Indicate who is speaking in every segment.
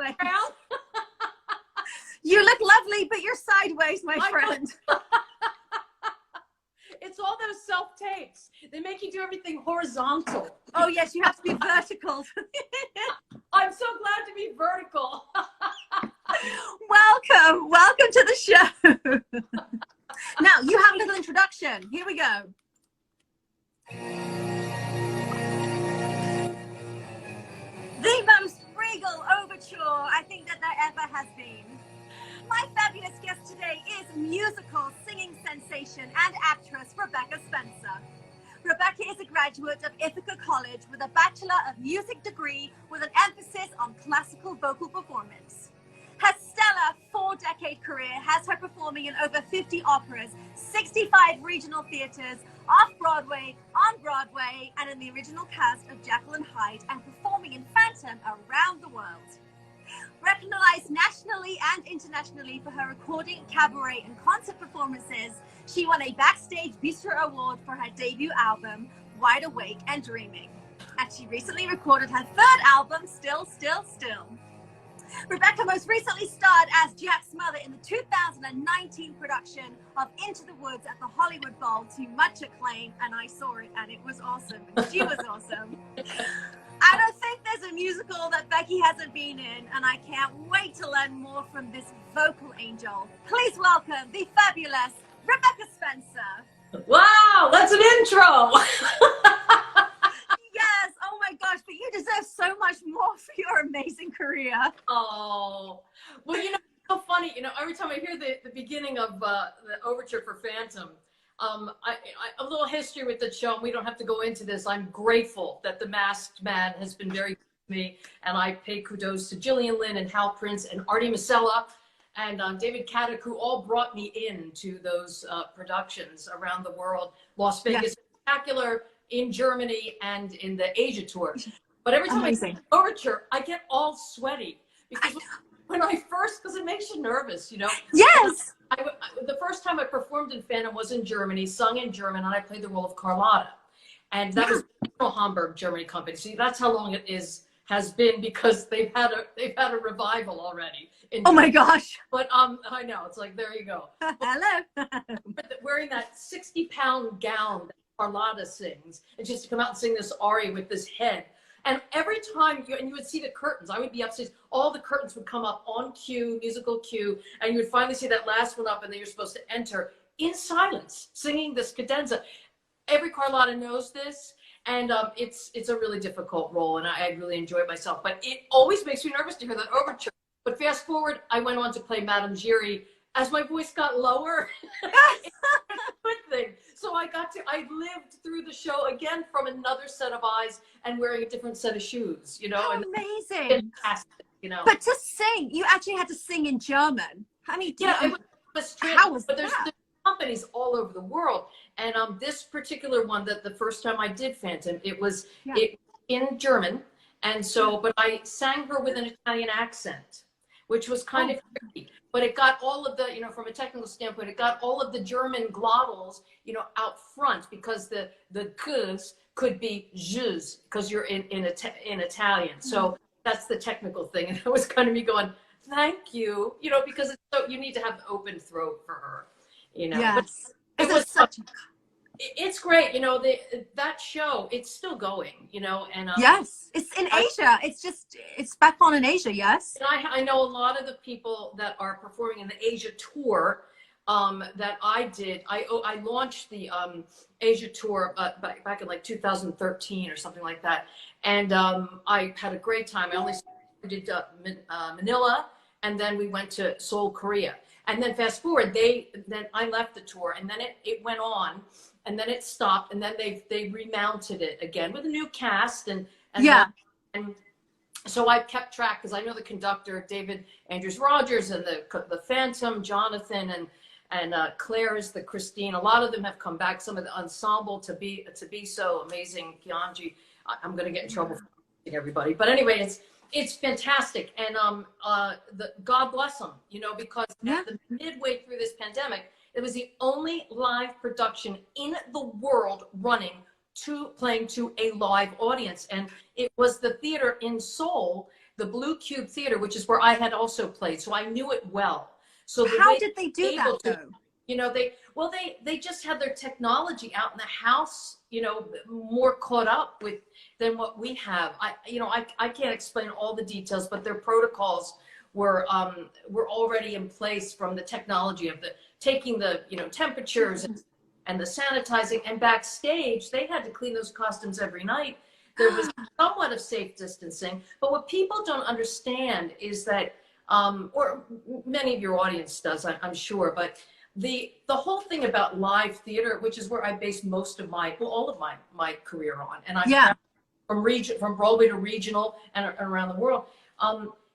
Speaker 1: sideways. You look lovely, but you're sideways, my friend.
Speaker 2: It's all those self-tapes. They make you do everything horizontal.
Speaker 1: Oh, yes, you have to be vertical.
Speaker 2: I'm so glad to be vertical.
Speaker 1: Welcome to the show. Now, you have a little introduction. Here we go. The most regal overture I think that there ever has been. My fabulous guest today is musical singing sensation and actress Rebecca Spencer. Rebecca is a graduate of Ithaca College with a Bachelor of Music degree with an emphasis on classical vocal performance. Her stellar 4-decade career has her performing in over 50 operas, 65 regional theaters, off-Broadway, on Broadway, and in the original cast of Jekyll and Hyde, and performing in Phantom around the world. Recognized nationally and internationally for her recording, cabaret, and concert performances, she won a Backstage Bistro Award for her debut album, Wide Awake and Dreaming. And she recently recorded her 3rd album, Still, Still, Still. Rebecca most recently starred as Jack's mother in the 2019 production of Into the Woods at the Hollywood Bowl to much acclaim, and I saw it and it was awesome. She was awesome. I don't think there's a musical that Becky hasn't been in, and I can't wait to learn more from this vocal angel. Please welcome the fabulous Rebecca Spencer.
Speaker 2: Wow, that's an intro.
Speaker 1: Yes, oh my gosh, but you deserve so much more for your amazing career.
Speaker 2: Oh, well, you know, it's so funny. You know, every time I hear the beginning of the overture for Phantom, a little history with the show, and we don't have to go into this. I'm grateful that the Masked Man has been very good to me, and I pay kudos to Gillian Lynn and Hal Prince and Artie Masella and David Caddick, who all brought me into those productions around the world. Las Vegas Spectacular, in Germany, and in the Asia tour. But every time I see overture, I get all sweaty because when I first, because it makes you nervous, you know.
Speaker 1: Yes.
Speaker 2: The first time I performed in Phantom was in Germany, sung in German, and I played the role of Carlotta, and that was the Hamburg Germany company. See, that's how long it has been, because they've had a revival already.
Speaker 1: Oh my gosh!
Speaker 2: But I know, it's like, there you go.
Speaker 1: Hello.
Speaker 2: Wearing that 60-pound gown that Carlotta sings, and just to come out and sing this aria with this head. And every time you would see the curtains, I would be upstairs, all the curtains would come up on cue, musical cue, and you would finally see that last one up, and then you're supposed to enter in silence, singing this cadenza. Every Carlotta knows this, and it's a really difficult role, and I really enjoy myself. But it always makes me nervous to hear that overture. But fast forward, I went on to play Madame Giry. As my voice got lower, it's a good thing. So I lived through the show again from another set of eyes and wearing a different set of shoes, you know.
Speaker 1: How
Speaker 2: and
Speaker 1: amazing.
Speaker 2: Fantastic, you know.
Speaker 1: But to sing, you actually had to sing in German. How many?
Speaker 2: Yeah, it was
Speaker 1: how was
Speaker 2: but
Speaker 1: that?
Speaker 2: there's companies all over the world. And this particular one, that the first time I did Phantom, it was in German. And so, but I sang her with an Italian accent, which was kind of tricky. But it got all of the, you know, from a technical standpoint, it got all of the German glottals, you know, out front, because the k's could be z's, because you're in Italian. So that's the technical thing. And it was kind of me going, thank you, you know, because it's so, you need to have open throat for her, you know.
Speaker 1: Yes.
Speaker 2: But it was such. It's great, you know, that show, it's still going, you know, and
Speaker 1: yes, it's in Asia. It's back on in Asia, yes.
Speaker 2: And I know a lot of the people that are performing in the Asia tour that I did. I launched the Asia tour back in like 2013 or something like that, and I had a great time. I only did Manila, and then we went to Seoul, Korea, and then fast forward, then I left the tour, and then it went on. And then it stopped, and then they remounted it again with a new cast, and so I kept track, because I know the conductor David Andrews Rogers, and the Phantom Jonathan, and Claire is the Christine. A lot of them have come back. Some of the ensemble to be so amazing. Kianji, I'm going to get in trouble for everybody, but anyway, it's fantastic, and God bless them, you know, because at the midway through this pandemic, it was the only live production in the world playing to a live audience. And it was the theater in Seoul. the Blue Cube Theater, which is where I had also played. So I knew it well. So the
Speaker 1: How
Speaker 2: way
Speaker 1: did they do that though?
Speaker 2: you know, they just had their technology out in the house, you know, more caught up with than what we have. I can't explain all the details, but their protocols were already in place, from the technology of the taking the, you know, temperatures and the sanitizing, and backstage they had to clean those costumes every night. There was somewhat of safe distancing, but what people don't understand is that, or many of your audience does, I'm sure, but the whole thing about live theater, which is where I based most of all of my career on, and I from Broadway to regional and around the world,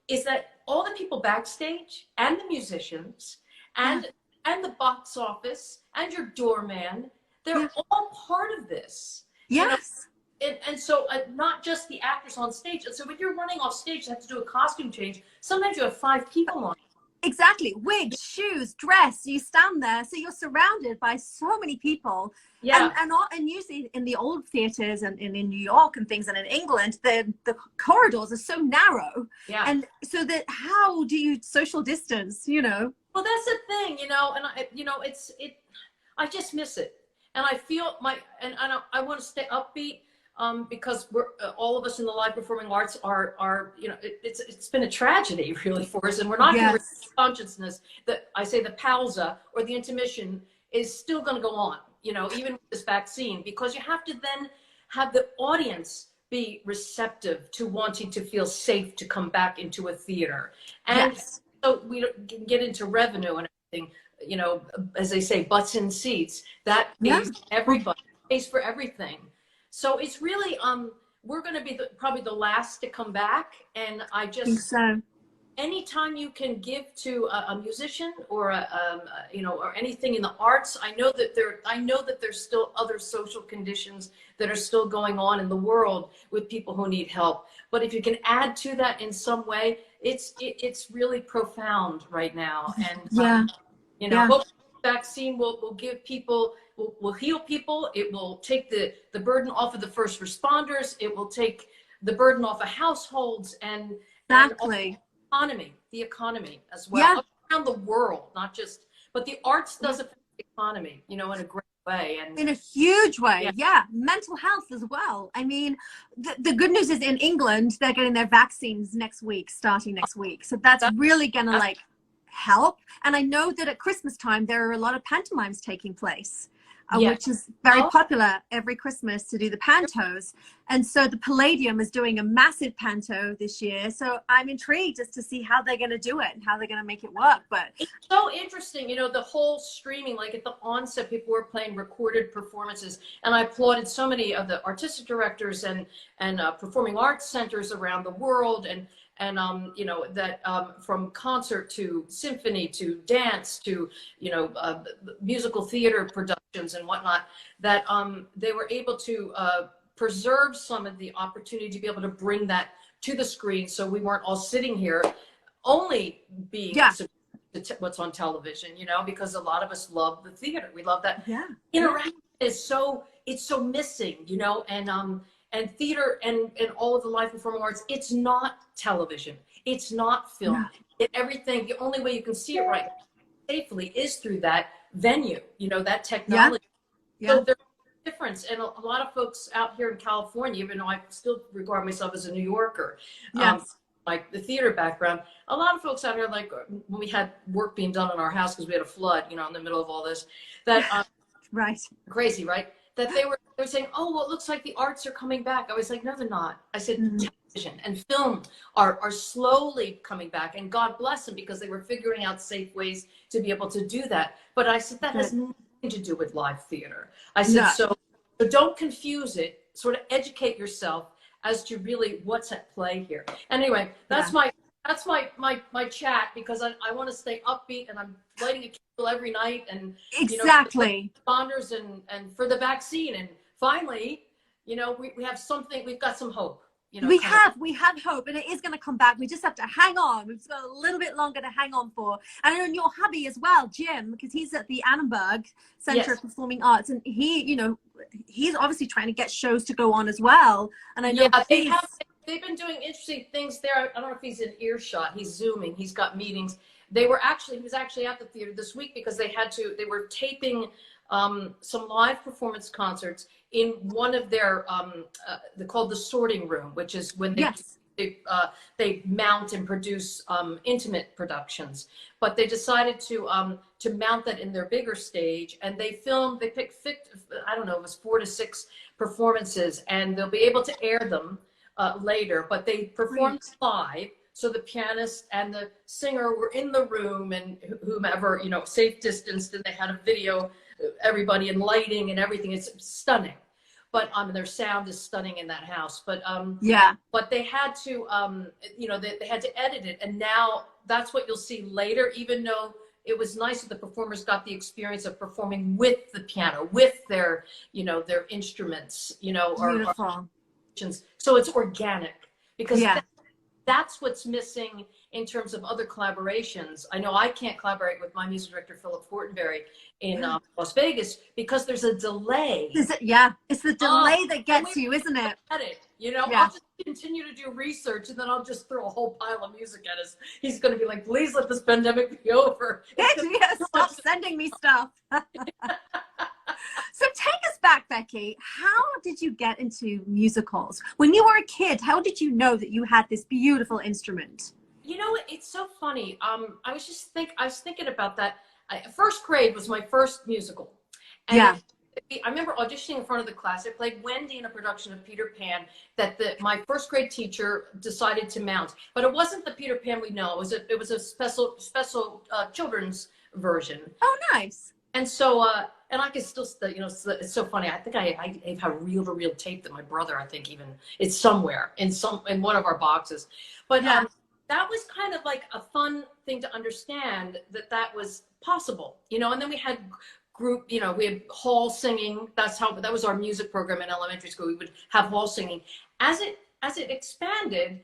Speaker 2: is that all the people backstage and the musicians and the box office and your doorman, they're all part of this.
Speaker 1: Yes.
Speaker 2: You know? And so not just the actors on stage. And so when you're running off stage, you have to do a costume change. Sometimes you have 5 people on.
Speaker 1: Exactly. Wigs, shoes, dress. You stand there, so you're surrounded by so many people.
Speaker 2: Yeah.
Speaker 1: And usually in the old theaters and in New York and things, and in England, the corridors are so narrow.
Speaker 2: Yeah.
Speaker 1: And so that, how do you social distance? You know.
Speaker 2: Well, that's the thing, you know, and I just miss it, and I feel I want to stay upbeat. Because we're all of us in the live performing arts are you know, it's been a tragedy really for us, and we're not going to consciousness that I say the pausa or the intermission is still going to go on, you know, even with this vaccine, because you have to then have the audience be receptive to wanting to feel safe to come back into a theater, and so we can get into revenue and everything, you know, as they say, butts in seats, that pays everybody, pays for everything. So it's really, we're going to be probably the last to come back. And I just think so. Anytime you can give to a musician or you know, or anything in the arts, I know that there's still other social conditions that are still going on in the world with people who need help. But if you can add to that in some way, it's really profound right now. And you know, hopefully the vaccine will give people, will heal people. It will take the burden off of the first responders. It will take the burden off of households and the economy as well, around the world, not just, but the arts does affect the economy, you know, in a great way. And
Speaker 1: in a huge way. Mental health as well. I mean, the good news is in England, they're getting their vaccines starting next week. So that's really gonna like help. And I know that at Christmas time there are a lot of pantomimes taking place, which is very popular every Christmas to do the pantos. And so the Palladium is doing a massive panto this year, so I'm intrigued as to see how they're going to do it and how they're going to make it work. But
Speaker 2: it's so interesting, you know, the whole streaming, like at the onset people were playing recorded performances, and I applauded so many of the artistic directors and performing arts centers around the world, and you know, that from concert to symphony to dance to, you know, musical theater productions and whatnot, that they were able to preserve some of the opportunity to be able to bring that to the screen, so we weren't all sitting here only being what's on television, you know, because a lot of us love the theater. We love that interaction is so missing, you know, and theater and all of the live performing arts, it's not television, it's not film. Everything, the only way you can see it right safely is through that venue, you know, that technology. So there's a difference. And a lot of folks out here in California, even though I still regard myself as a New Yorker, like the theater background, a lot of folks out here, like when we had work being done on our house because we had a flood, you know, in the middle of all this, that crazy, right? That they were saying, oh, well, it looks like the arts are coming back. I was like, no, they're not. I said, television and film are slowly coming back, and God bless them, because they were figuring out safe ways to be able to do that. But I said, that has nothing to do with live theater. I said, so don't confuse it, sort of educate yourself as to really what's at play here. Anyway, that's my chat, because I want to stay upbeat, and I'm lighting a candle every night, and you know, responders and for the vaccine, and finally, you know, we have something, we've got some hope. You know, we
Speaker 1: have hope, and it is going to come back. We just have to hang on. We've got a little bit longer to hang on for. And I know your hubby as well, Jim, because he's at the Annenberg Center of Performing Arts, and he, you know, he's obviously trying to get shows to go on as well. And I know
Speaker 2: they've been doing interesting things there. I don't know if he's in earshot. He's Zooming. He's got meetings. He was actually at the theater this week because they were taping some live performance concerts in one of their, they're called the sorting room, which is when they mount and produce intimate productions. But they decided to mount that in their bigger stage, and they picked, I don't know, it was 4 to 6 performances, and they'll be able to air them later, but they performed live. So the pianist and the singer were in the room, and whomever, you know, safe distanced, and they had a video, everybody, and lighting and everything. It's stunning. But their sound is stunning in that house. But but they had to, you know, they had to edit it, and now that's what you'll see later. Even though it was nice that the performers got the experience of performing with the piano, with their, you know, their instruments, you know,
Speaker 1: beautiful.
Speaker 2: So it's organic, because that's what's missing in terms of other collaborations. I know I can't collaborate with my music director, Philip Fortenberry, in Las Vegas, because there's a delay.
Speaker 1: It's the delay that gets you, isn't it?
Speaker 2: You know, I'll just continue to do research, and then I'll just throw a whole pile of music at us. He's going to be like, please let this pandemic be over.
Speaker 1: Stop sending me stuff. So take us back, Becky. How did you get into musicals? When you were a kid, how did you know that you had this beautiful instrument?
Speaker 2: You know, it's so funny. I was thinking about that. First grade was my first musical. And I remember auditioning in front of the class. I played Wendy in a production of Peter Pan that my first grade teacher decided to mount. But it wasn't the Peter Pan we know. It was a special children's version. Oh,
Speaker 1: nice.
Speaker 2: And so, and I can still, you know, it's so funny. I think I have a reel-to-reel tape that my brother, I think, even, it's somewhere in one of our boxes. But that was kind of like a fun thing to understand that was possible, you know. And then we had group, you know, we had hall singing. That was our music program in elementary school. We would have hall singing. As it expanded,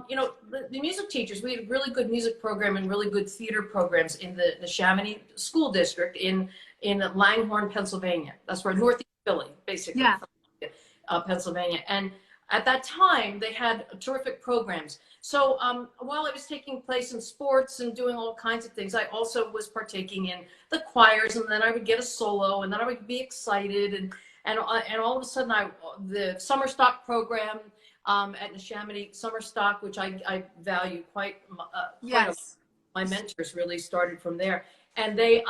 Speaker 2: you know, the music teachers, we had a really good music program and really good theater programs in the Chamonix School District in Langhorne, Pennsylvania. That's where Northeast Philly, basically, Pennsylvania. And at that time, they had terrific programs. So while I was taking place in sports and doing all kinds of things, I also was partaking in the choirs, and then I would get a solo, and then I would be excited, and all of a sudden, the summer stock program at Neshaminy Summer Stock, which I value quite. My mentors really started from there, and they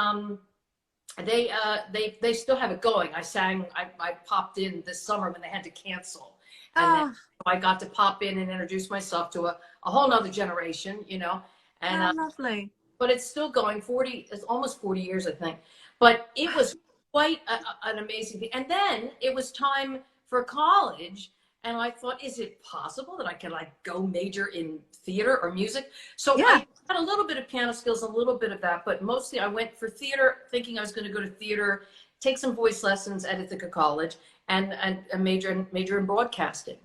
Speaker 2: still have it going. I popped in this summer when they had to cancel, and then I got to pop in and introduce myself to a whole nother generation, you know. And
Speaker 1: lovely.
Speaker 2: But it's still going. It's almost 40 years, I think. But it was quite an amazing thing. And then it was time for college. And I thought, is it possible that I can like go major in theater or music? So I had a little bit of piano skills, a little bit of that, but mostly I went for theater, thinking I was going to go to theater, take some voice lessons at Ithaca College, and a major in broadcasting.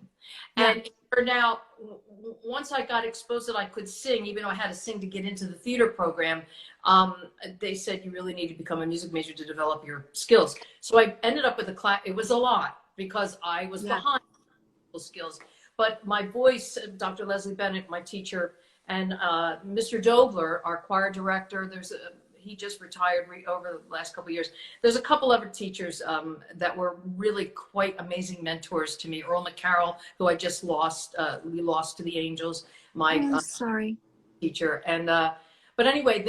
Speaker 2: And now, once I got exposed that I could sing, even though I had to sing to get into the theater program, they said you really need to become a music major to develop your skills. So I ended up with a class. It was a lot because I was behind skills, but my voice, Dr. Leslie Bennett, my teacher, and Mr. Dobler, our choir director, he just retired over the last couple of years. There's a couple other teachers that were really quite amazing mentors to me. Earl McCarroll, who I just lost, we lost to the Angels, my teacher. And but anyway,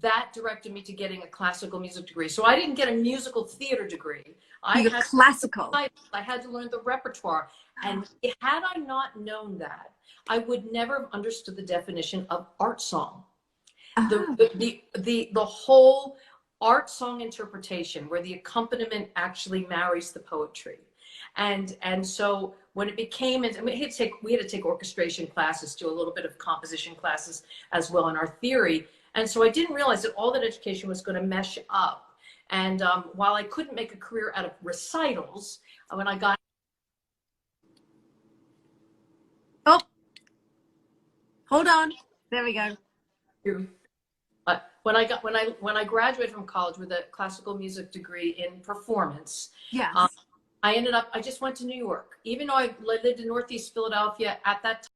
Speaker 2: that directed me to getting a classical music degree. So I didn't get a musical theater degree. I had to learn the repertoire. And had I not known that, I would never have understood the definition of art song. The whole art song interpretation, where the accompaniment actually marries the poetry. And so when it became, we had to take orchestration classes, do a little bit of composition classes as well in our theory. And so I didn't realize that all that education was going to mesh up. And while I couldn't make a career out of recitals, when I got
Speaker 1: hold on, there we go.
Speaker 2: When I graduated from college with a classical music degree in performance, I just went to New York. Even though I lived in Northeast Philadelphia at that